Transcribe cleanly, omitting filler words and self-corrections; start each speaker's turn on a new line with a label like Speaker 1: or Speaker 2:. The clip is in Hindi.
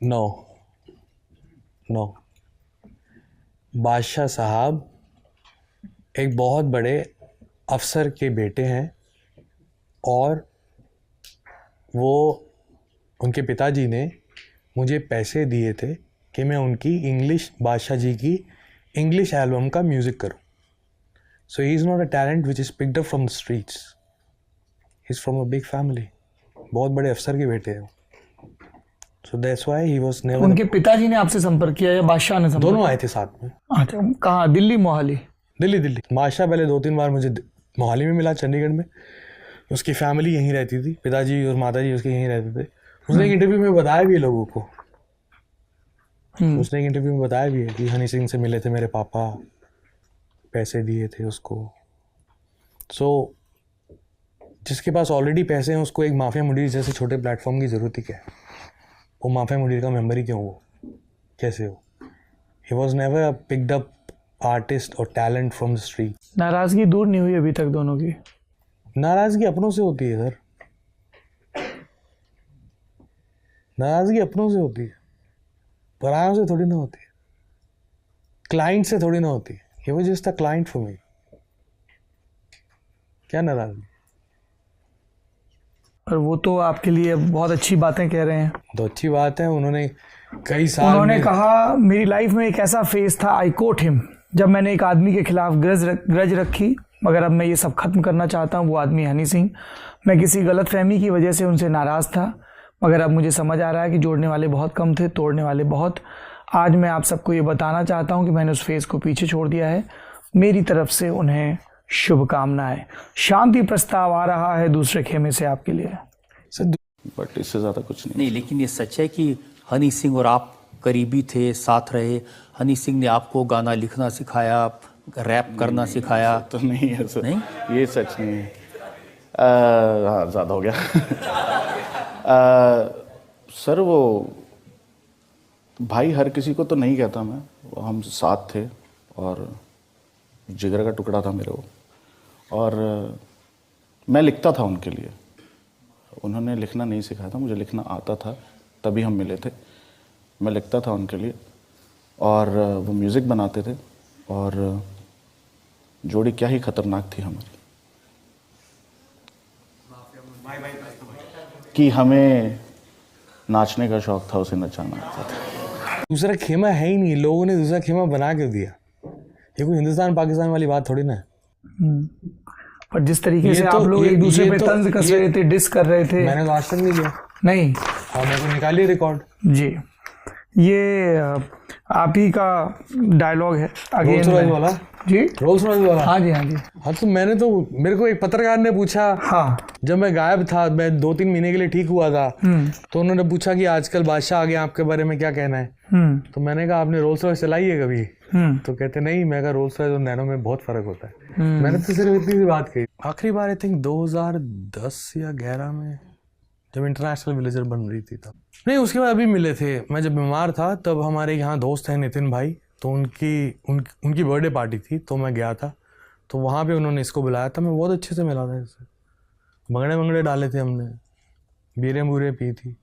Speaker 1: नो नो, बादशाह साहब एक बहुत बड़े अफसर के बेटे हैं और वो उनके पिताजी ने मुझे पैसे दिए थे कि मैं उनकी इंग्लिश, बादशाह जी की इंग्लिश एल्बम का म्यूज़िक करूं. So he is not a talent which is picked up from the streets. He is from a big family. बहुत बड़े अफसर के बेटे हैं. So that's why he was never.
Speaker 2: उनके पिताजी ने आपसे संपर्क किया या बादशाह ने संपर्क?
Speaker 1: दोनों आए थे साथ में.
Speaker 2: अच्छा, कहाँ? दिल्ली, मोहाली?
Speaker 1: दिल्ली. बादशाह पहले 2-3 बार मुझे मोहाली में मिला, चंडीगढ़ में. उसकी फैमिली यहीं रहती थी, पिताजी और माताजी उसके यहीं रहते थे. उसने एक इंटरव्यू में बताया भी है लोगों को. उसने एक इंटरव्यू में बताया भी है कि हनी सिंह से मिले थे मेरे पापा, पैसे दिए थे उसको. सो जिसके पास ऑलरेडी पैसे हैं उसको एक माफिया मुडीर जैसे छोटे प्लेटफॉर्म की ज़रूरत ही क्या है? वो माफिया मुडीर का मेंबर ही क्यों हो? कैसे हो? He was never a picked up artist और टैलेंट फ्रॉम द स्ट्रीट.
Speaker 2: नाराजगी दूर नहीं हुई अभी तक दोनों की?
Speaker 1: नाराजगी अपनों से होती है सर. नाराजगी अपनों से होती है, परायों से थोड़ी ना होती है. क्लाइंट से थोड़ी ना होती है. He was just a client for me. क्या नाराजगी?
Speaker 2: और वो तो आपके लिए बहुत अच्छी बातें कह रहे हैं.
Speaker 1: तो अच्छी बात है. उन्होंने कई साल
Speaker 2: उन्होंने कहा मेरी लाइफ में एक ऐसा फेज था, आई कोट हिम, जब मैंने एक आदमी के खिलाफ ग्रज रखी, मगर अब मैं ये सब खत्म करना चाहता हूँ. वो आदमी हनी सिंह. मैं किसी गलत फहमी की वजह से उनसे नाराज़ था, मगर अब मुझे समझ आ रहा है कि जोड़ने वाले बहुत कम थे, तोड़ने वाले बहुत. आज मैं आप सबको ये बताना चाहता हूँ कि मैंने उस फेज़ को पीछे छोड़ दिया है. मेरी तरफ से उन्हें शुभकामनाएं. शांति प्रस्ताव आ रहा है दूसरे खेमे से आपके लिए.
Speaker 3: बट इससे ज़्यादा कुछ नहीं.
Speaker 4: नहीं, लेकिन ये सच है कि हनी सिंह और आप करीबी थे, साथ रहे. हनी सिंह ने आपको गाना लिखना सिखाया, रैप करना सिखाया.
Speaker 3: तो नहीं है सर.
Speaker 4: नहीं?
Speaker 3: ये सच नहीं है. हाँ, ज़्यादा हो गया. सर वो भाई हर किसी को तो नहीं कहता मैं. हम साथ थे और जिगर का टुकड़ा था मेरे वो. और मैं लिखता था उनके लिए. उन्होंने लिखना नहीं सिखाया था, मुझे लिखना आता था, तभी हम मिले थे. मैं लिखता था उनके लिए और वो म्यूज़िक बनाते थे. और जोड़ी क्या ही खतरनाक थी हमारी कि हमें नाचने का शौक था, उसे नचाना आता था.
Speaker 1: दूसरा खेमा है ही नहीं. लोगों ने दूसरा खेमा बना के दिया. ये कोई हिंदुस्तान पाकिस्तान वाली बात थोड़ी ना है.
Speaker 2: पर जिस तरीके से आप लोग एक दूसरे पे तंज कस रहे थे, डिस कर रहे थे.
Speaker 1: मैंने तो आज तक नहीं किया.
Speaker 2: नहीं.
Speaker 1: और मैं तो निकालिए रिकॉर्ड.
Speaker 2: जी, ये आप ही का डायलॉग है.
Speaker 1: रोल्स रॉयस वाला.
Speaker 2: जी,
Speaker 1: रोल्स रॉयस वाला.
Speaker 2: हाँ जी, हाँ जी.
Speaker 1: हाँ, तो मेरे को एक पत्रकार ने पूछा.
Speaker 2: हाँ,
Speaker 1: जब मैं गायब था, मैं 2-3 महीने के लिए ठीक हुआ था, तो उन्होंने पूछा कि आजकल बादशाह आ गया, आपके बारे में क्या कहना है. तो मैंने कहा आपने रोल्स रॉयस चलाई है कभी? तो कहते नहीं. मैं कहा रोल्स रॉयस और नैनो में बहुत फर्क होता है. मैंने तो सिर्फ इतनी सी बात कही. आखिरी बार आई थिंक 2010 या 11 में जब इंटरनेशनल विलेजर बन रही थी तब. नहीं, उसके बाद अभी मिले थे. मैं जब बीमार था तब हमारे यहाँ दोस्त हैं नितिन भाई, तो उनकी बर्थडे पार्टी थी, तो मैं गया था. तो वहाँ पे उन्होंने इसको बुलाया था. मैं बहुत अच्छे से मिला था इससे. भंगड़े डाले थे हमने, बीरे बूरे पी थी.